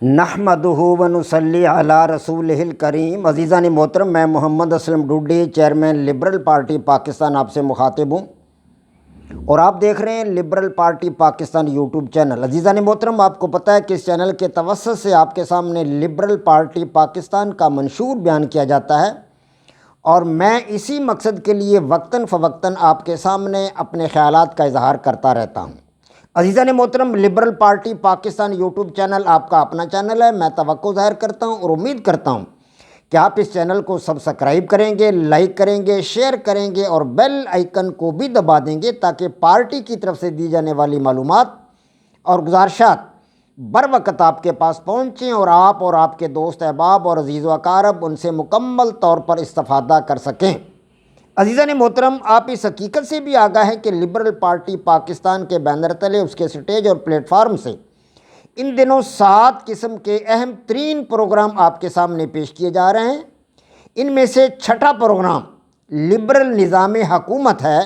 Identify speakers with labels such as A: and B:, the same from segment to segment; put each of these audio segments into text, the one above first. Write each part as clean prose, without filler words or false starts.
A: نحمدہ ونصلی علی رسولہ الکریم۔ عزیزان محترم، میں Muhammad Aslam Dodi, chairman liberal party Pakistan, آپ سے مخاطب ہوں اور آپ دیکھ رہے ہیں liberal party Pakistan YouTube channel. عزیزان محترم، آپ کو پتہ ہے کہ اس چینل کے توسط سے آپ کے سامنے لبرل پارٹی پاکستان کا منشور بیان کیا جاتا ہے اور میں اسی مقصد کے لیے وقتاً فوقتاً آپ کے سامنے اپنے خیالات کا اظہار کرتا رہتا ہوں۔ عزیزان محترم، liberal party Pakistan YouTube channel آپ کا اپنا چینل ہے۔ میں توقع ظاہر کرتا ہوں اور امید کرتا ہوں کہ آپ اس چینل کو سبسکرائب کریں گے، لائک کریں گے، شیئر کریں گے اور بیل آئیکن کو بھی دبا دیں گے تاکہ پارٹی کی طرف سے دی جانے والی معلومات اور گزارشات بر وقت آپ کے پاس پہنچیں اور آپ کے دوست احباب اور عزیز و اقارب ان سے مکمل طور پر استفادہ کر سکیں۔ عزیزان محترم، آپ اس حقیقت سے بھی آگاہ ہیں کہ لبرل پارٹی پاکستان کے بینر تلے، اس کے سٹیج اور پلیٹ فارم سے ان دنوں 7 قسم کے اہم ترین پروگرام آپ کے سامنے پیش کیے جا رہے ہیں۔ ان میں سے 6واں پروگرام لبرل نظام حکومت ہے۔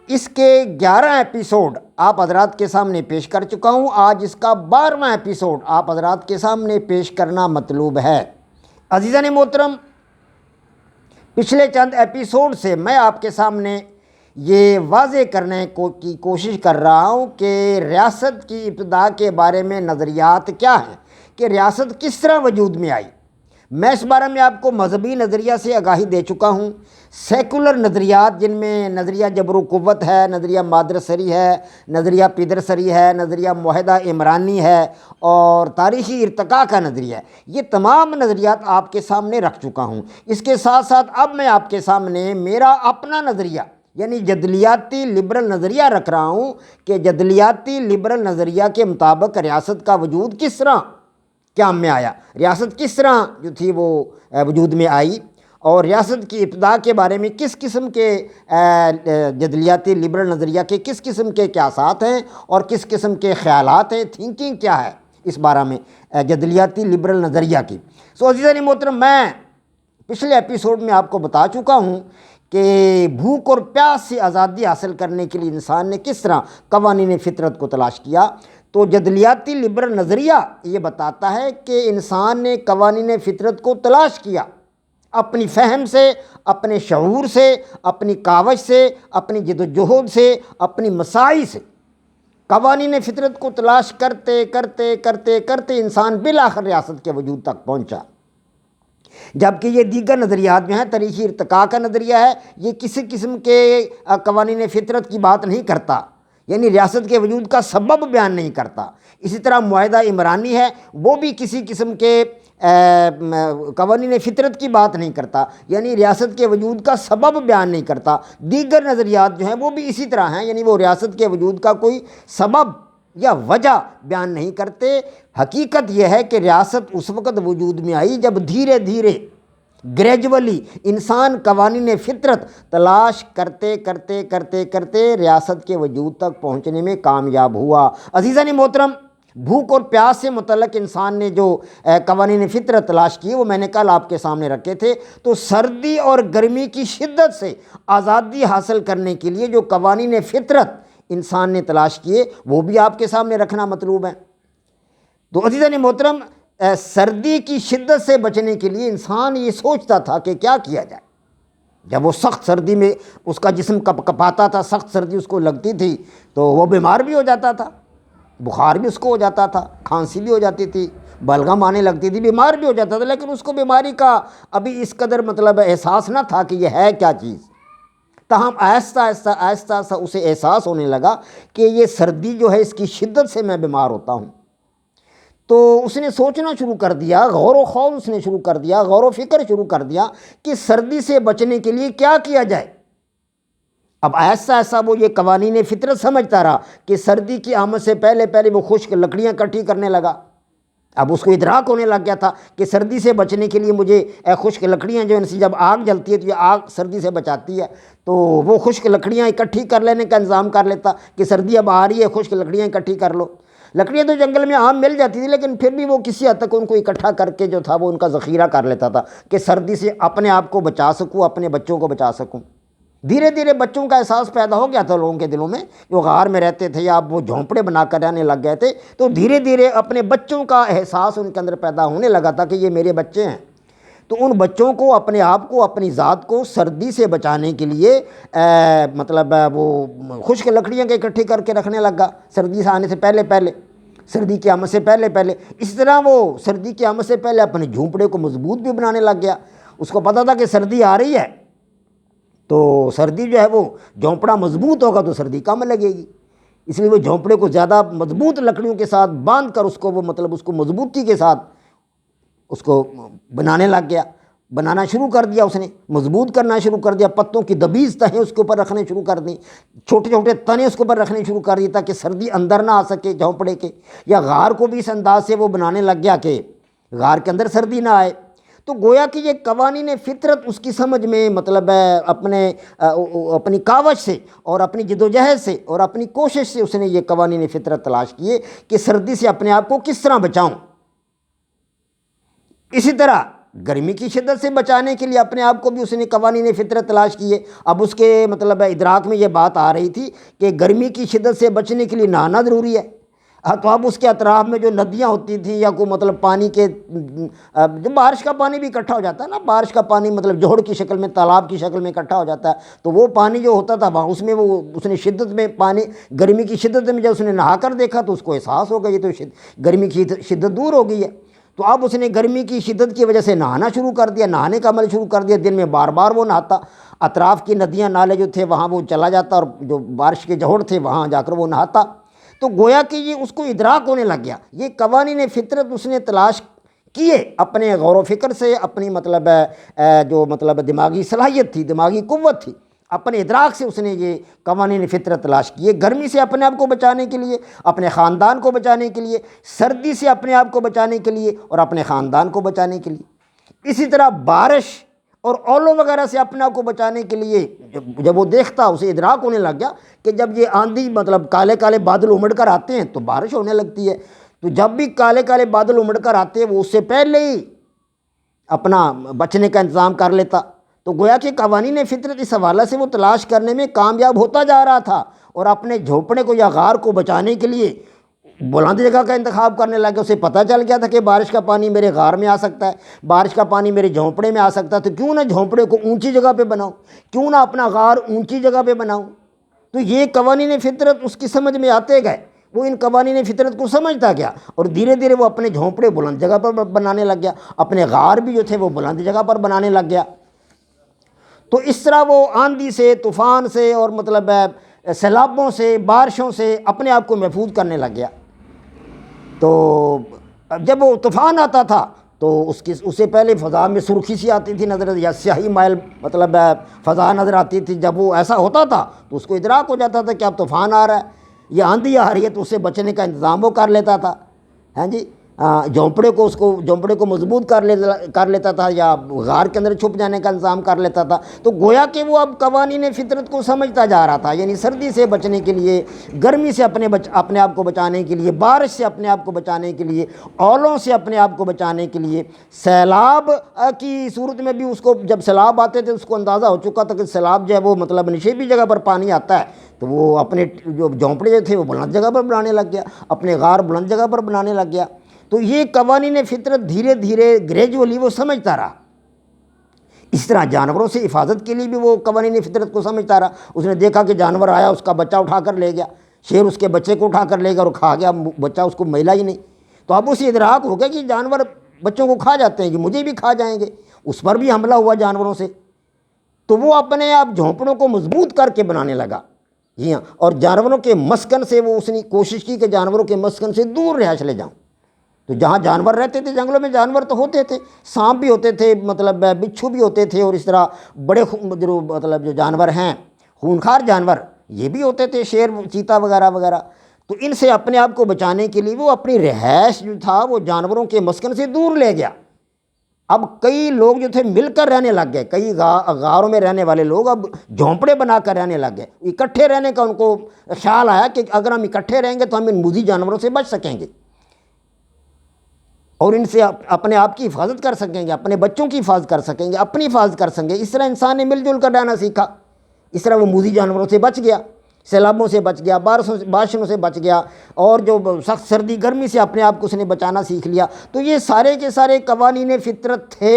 A: اس کے 11 ایپیسوڈ آپ حضرات کے سامنے پیش کر چکا ہوں۔ آج اس کا 12واں ایپیسوڈ آپ حضرات کے سامنے پیش کرنا مطلوب ہے۔ عزیزان محترم، پچھلے چند ایپیسوڈ سے میں آپ کے سامنے یہ واضح کرنے کی کوشش کر رہا ہوں کہ ریاست کی ابتدا کے بارے میں نظریات کیا ہیں، کہ ریاست کس طرح وجود میں آئی۔ میں اس بارے میں آپ کو مذہبی نظریہ سے آگاہی دے چکا ہوں، سیکولر نظریات جن میں نظریہ جبر و قوت ہے، نظریہ مادر سری ہے، نظریہ پیدر سری ہے، نظریہ معاہدہ عمرانی ہے اور تاریخی ارتقاء کا نظریہ ہے، یہ تمام نظریات آپ کے سامنے رکھ چکا ہوں۔ اس کے ساتھ ساتھ اب میں آپ کے سامنے میرا اپنا نظریہ یعنی جدلیاتی لبرل نظریہ رکھ رہا ہوں کہ جدلیاتی لبرل نظریہ کے مطابق ریاست کا وجود کس طرح قیام میں آیا، ریاست کس طرح جو تھی وہ وجود میں آئی اور ریاست کی ابتدا کے بارے میں کس قسم کے جدلیاتی لبرل نظریہ کے کس قسم کے قیاسات ہیں اور کس قسم کے خیالات ہیں، تھنکنگ کیا ہے اس بارے میں جدلیاتی لبرل نظریہ کی۔ عزیزان محترم، میں پچھلے ایپیسوڈ میں آپ کو بتا چکا ہوں کہ بھوک اور پیاس سے آزادی حاصل کرنے کے لیے انسان نے کس طرح قوانین فطرت کو تلاش کیا۔ تو جدلیاتی لبرل نظریہ یہ بتاتا ہے کہ انسان نے قوانین فطرت کو تلاش کیا، اپنی فہم سے، اپنے شعور سے، اپنی کاوش سے، اپنی جد و جہد سے، اپنی مساعی سے قوانین فطرت کو تلاش کرتے کرتے کرتے کرتے انسان بالآخر ریاست کے وجود تک پہنچا۔ جبکہ یہ دیگر نظریات جو ہیں، تاریخی ارتقاء کا نظریہ ہے، یہ کسی قسم کے قوانین فطرت کی بات نہیں کرتا، یعنی ریاست کے وجود کا سبب بیان نہیں کرتا۔ اسی طرح معاہدہ عمرانی ہے، وہ بھی کسی قسم کے قوانین فطرت کی بات نہیں کرتا، یعنی ریاست کے وجود کا سبب بیان نہیں کرتا۔ دیگر نظریات جو ہیں وہ بھی اسی طرح ہیں، یعنی وہ ریاست کے وجود کا کوئی سبب یا وجہ بیان نہیں کرتے۔ حقیقت یہ ہے کہ ریاست اس وقت وجود میں آئی جب دھیرے دھیرے گریجولی انسان قوانین فطرت تلاش کرتے کرتے کرتے کرتے ریاست کے وجود تک پہنچنے میں کامیاب ہوا۔ عزیزان محترم، بھوک اور پیاس سے متعلق انسان نے جو قوانین فطرت تلاش کیے وہ میں نے کل آپ کے سامنے رکھے تھے۔ تو سردی اور گرمی کی شدت سے آزادی حاصل کرنے کے لیے جو قوانین فطرت انسان نے تلاش کیے وہ بھی آپ کے سامنے رکھنا مطلوب ہے۔ تو عزیزان محترم، سردی کی شدت سے بچنے کے لیے انسان یہ سوچتا تھا کہ کیا کیا جائے۔ جب وہ سخت سردی میں اس کا جسم کپ کپاتا تھا، سخت سردی اس کو لگتی تھی تو وہ بیمار بھی ہو جاتا تھا، بخار بھی اس کو ہو جاتا تھا، کھانسی بھی ہو جاتی تھی، بلغم آنے لگتی تھی، بیمار بھی ہو جاتا تھا، لیکن اس کو بیماری کا ابھی اس قدر احساس نہ تھا کہ یہ ہے کیا چیز۔ تاہم آہستہ آہستہ آہستہ آہستہ اسے احساس ہونے لگا کہ یہ سردی جو ہے اس کی شدت سے میں بیمار ہوتا ہوں۔ تو اس نے سوچنا شروع کر دیا، غور و خوض اس نے شروع کر دیا، غور و فکر شروع کر دیا کہ سردی سے بچنے کے لیے کیا کیا جائے۔ اب آہستہ آہستہ وہ یہ قوانین فطرت سمجھتا رہا کہ سردی کی آمد سے پہلے پہلے وہ خشک لکڑیاں اکٹھی کرنے لگا۔ اب اس کو ادراک ہونے لگ گیا تھا کہ سردی سے بچنے کے لیے مجھے خشک لکڑیاں جو ان سے جب آگ جلتی ہے تو یہ آگ سردی سے بچاتی ہے، تو وہ خشک لکڑیاں اکٹھی کر لینے کا انتظام کر لیتا کہ سردی اب آ رہی ہے، خشک لکڑیاں اکٹھی کر لو۔ لکڑیاں تو جنگل میں عام مل جاتی تھی، لیکن پھر بھی وہ کسی حد تک ان کو اکٹھا کر کے جو تھا وہ ان کا ذخیرہ کر لیتا تھا کہ سردی سے اپنے آپ کو بچا سکوں، اپنے بچوں کو بچا سکوں۔ دھیرے دھیرے بچوں کا احساس پیدا ہو گیا تھا لوگوں کے دلوں میں، جو غار میں رہتے تھے یا وہ جھونپڑے بنا کر رہنے لگ گئے تھے، تو دھیرے دھیرے اپنے بچوں کا احساس ان کے اندر پیدا ہونے لگا تھا کہ یہ میرے بچے ہیں۔ تو ان بچوں کو، اپنے آپ کو، اپنی ذات کو سردی سے بچانے کے لیے مطلب وہ خشک لکڑیاں کے اکٹھی کر کے رکھنے لگا سردی سے آنے سے پہلے پہلے، سردی کی آمد سے پہلے پہلے۔ اس طرح وہ سردی کی آمد سے پہلے اپنے جھونپڑے کو مضبوط بھی بنانے لگ گیا۔ اس کو پتہ تھا کہ سردی آ رہی ہے، تو سردی جو ہے وہ جھونپڑا مضبوط ہوگا تو سردی کم لگے گی، اس لیے وہ جھونپڑے کو زیادہ مضبوط لکڑیوں کے ساتھ باندھ کر اس کو وہ مطلب اس کو مضبوطی کے ساتھ اس کو بنانے لگ گیا، بنانا شروع کر دیا، اس نے مضبوط کرنا شروع کر دیا، پتوں کی دبیز تہیں اس کے اوپر رکھنے شروع کر دیں، چھوٹے چھوٹے تنے اس کے اوپر رکھنے شروع کر دی تاکہ سردی اندر نہ آ سکے جھونپڑے کے، یا غار کو بھی اس انداز سے وہ بنانے لگ گیا کہ غار کے اندر سردی نہ آئے۔ تو گویا کہ یہ قوانین فطرت اس کی سمجھ میں مطلب اپنی کاوش سے اور اپنی جدوجہد سے اور اپنی کوشش سے اس نے یہ قوانین فطرت تلاش کیے کہ سردی سے اپنے آپ کو کس طرح بچاؤں۔ اسی طرح گرمی کی شدت سے بچانے کے لیے اپنے آپ کو بھی اس نے قوانین فطرت تلاش کیے۔ اب اس کے مطلب ادراک میں یہ بات آ رہی تھی کہ گرمی کی شدت سے بچنے کے لیے نہانا ضروری ہے۔ تو اب اس کے اطراف میں جو ندیاں ہوتی تھیں یا کوئی مطلب پانی کے، جب بارش کا پانی بھی اکٹھا ہو جاتا ہے نا، بارش کا پانی مطلب جوہر کی شکل میں، تالاب کی شکل میں اکٹھا ہو جاتا ہے، تو وہ پانی جو ہوتا تھا وہاں اس میں وہ اس نے شدت میں پانی، گرمی کی شدت میں جب اس نے نہا کر دیکھا تو اس کو احساس ہو گیا یہ تو گرمی کی شدت دور ہو گئی ہے۔ تو اب اس نے گرمی کی شدت کی وجہ سے نہانا شروع کر دیا، نہانے کا عمل شروع کر دیا، دن میں بار بار وہ نہاتا، اطراف کی ندیاں نالے جو تھے وہاں وہ چلا جاتا اور جو بارش کے جوہر تھے وہاں جا کر وہ نہاتا۔ تو گویا کہ یہ اس کو ادراک ہونے لگ گیا، یہ قوانین فطرت اس نے تلاش کیے اپنے غور و فکر سے، اپنی مطلب جو مطلب دماغی صلاحیت تھی، دماغی قوت تھی، اپنے ادراک سے اس نے یہ قوانین فطرت تلاش کیے، گرمی سے اپنے آپ کو بچانے کے لیے، اپنے خاندان کو بچانے کے لیے، سردی سے اپنے آپ کو بچانے کے لیے اور اپنے خاندان کو بچانے کے لیے۔ اسی طرح بارش اور اولوں وغیرہ سے اپنے آپ کو بچانے کے لیے جب وہ دیکھتا، اسے ادراک ہونے لگ گیا کہ جب یہ آندھی مطلب کالے کالے بادل امڑ کر آتے ہیں تو بارش ہونے لگتی ہے، تو جب بھی کالے کالے بادل امڑ کر آتے ہیں وہ اس سے پہلے ہی اپنا بچنے کا انتظام کر لیتا۔ تو گویا کہ قوانین فطرت اس حوالے سے وہ تلاش کرنے میں کامیاب ہوتا جا رہا تھا اور اپنے جھونپڑے کو یا غار کو بچانے کے لیے بلند جگہ کا انتخاب کرنے لگا۔ اسے پتہ چل گیا تھا کہ بارش کا پانی میرے غار میں آ سکتا ہے، بارش کا پانی میرے جھونپڑے میں آ سکتا ہے، تو کیوں نہ جھونپڑے کو اونچی جگہ پہ بناؤں، کیوں نہ اپنا غار اونچی جگہ پہ بناؤں۔ تو یہ قوانین فطرت اس کی سمجھ میں آتے گئے، وہ ان قوانین فطرت کو سمجھتا گیا اور دھیرے دھیرے وہ اپنے جھونپڑے بلند جگہ پر بنانے لگ گیا، اپنے غار بھی جو تھے وہ بلند جگہ پر بنانے لگ گیا۔ تو اس طرح وہ آندھی سے، طوفان سے اور مطلب سیلابوں سے، بارشوں سے اپنے آپ کو محفوظ کرنے لگ گیا۔ تو جب وہ طوفان آتا تھا تو اس سے پہلے فضا میں سرخی سی آتی تھی نظر، یا سیاہی مائل مطلب فضا نظر آتی تھی، جب وہ ایسا ہوتا تھا تو اس کو ادراک ہو جاتا تھا کہ اب طوفان آ رہا ہے یا آندھی آ رہی ہے، تو اس سے بچنے کا انتظام وہ کر لیتا تھا، ہاں جی، جھونپڑے کو مضبوط کر لیتا تھا یا غار کے اندر چھپ جانے کا انتظام کر لیتا تھا۔ تو گویا کہ وہ اب قوانین فطرت کو سمجھتا جا رہا تھا، یعنی سردی سے بچنے کے لیے، گرمی سے اپنے آپ کو بچانے کے لیے، بارش سے اپنے آپ کو بچانے کے لیے، اولوں سے اپنے آپ کو بچانے کے لیے، سیلاب کی صورت میں بھی اس کو جب سیلاب آتے تھے اس کو اندازہ ہو چکا تھا کہ سیلاب جو ہے وہ مطلب نشیبی جگہ پر پانی آتا ہے، تو وہ اپنے جو جھونپڑے جو تھے وہ بلند جگہ پر بنانے لگ گیا، اپنے غار بلند جگہ پر بنانے لگ گیا۔ تو یہ قوانین فطرت دھیرے دھیرے گریجولی وہ سمجھتا رہا۔ اس طرح جانوروں سے حفاظت کے لیے بھی وہ قوانین فطرت کو سمجھتا رہا۔ اس نے دیکھا کہ جانور آیا، اس کا بچہ اٹھا کر لے گیا، شیر اس کے بچے کو اٹھا کر لے گیا اور کھا گیا، بچہ اس کو ملا ہی نہیں، تو اب اسے ادراک ہو گیا کہ جانور بچوں کو کھا جاتے ہیں، کہ مجھے بھی کھا جائیں گے، اس پر بھی حملہ ہوا جانوروں سے۔ تو وہ اپنے آپ جھونپڑوں کو مضبوط کر کے بنانے لگا، جی ہاں، اور جانوروں کے مسکن سے وہ اس نے کوشش کی کہ جانوروں کے مسکن سے دور رہائش لے جاؤں۔ تو جہاں جانور رہتے تھے، جنگلوں میں جانور تو ہوتے تھے، سانپ بھی ہوتے تھے، مطلب بچھو بھی ہوتے تھے، اور اس طرح بڑے جو جانور ہیں خونخوار جانور یہ بھی ہوتے تھے، شیر، چیتا وغیرہ وغیرہ۔ تو ان سے اپنے آپ کو بچانے کے لیے وہ اپنی رہائش جو تھا وہ جانوروں کے مسکن سے دور لے گیا۔ اب کئی لوگ جو تھے مل کر رہنے لگ گئے، کئی غاروں میں رہنے والے لوگ اب جھونپڑے بنا کر رہنے لگ گئے، اکٹھے رہنے کا ان کو خیال آیا کہ اگر ہم اکٹھے رہیں گے تو ہم ان موذی جانوروں سے بچ سکیں گے اور ان سے اپنے آپ کی حفاظت کر سکیں گے، اپنے بچوں کی حفاظت کر سکیں گے، اپنی حفاظت کر سکیں گے۔ اس طرح انسان نے مل جل کر رہنا سیکھا، اس طرح وہ موذی جانوروں سے بچ گیا، سیلابوں سے بچ گیا، بارشوں سے بچ گیا، اور جو سخت سردی گرمی سے اپنے آپ کو اس نے بچانا سیکھ لیا۔ تو یہ سارے کے سارے قوانین فطرت تھے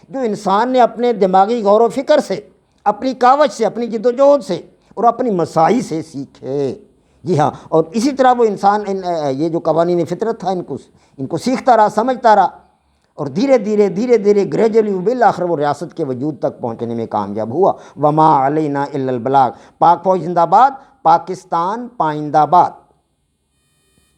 A: جو انسان نے اپنے دماغی غور و فکر سے، اپنی کاوش سے، اپنی جد و جہد سے اور اپنی مساعی سے سیکھے۔ جی ہاں، اور اسی طرح وہ انسان یہ جو قوانین فطرت تھا ان کو سیکھتا رہا، سمجھتا رہا، اور دھیرے دھیرے گریجولی بالآخر وہ ریاست کے وجود تک پہنچنے میں کامیاب ہوا۔ وما علینا الا البلاغ۔ پاک فوج زندہ باد، پاکستان پائندہ باد۔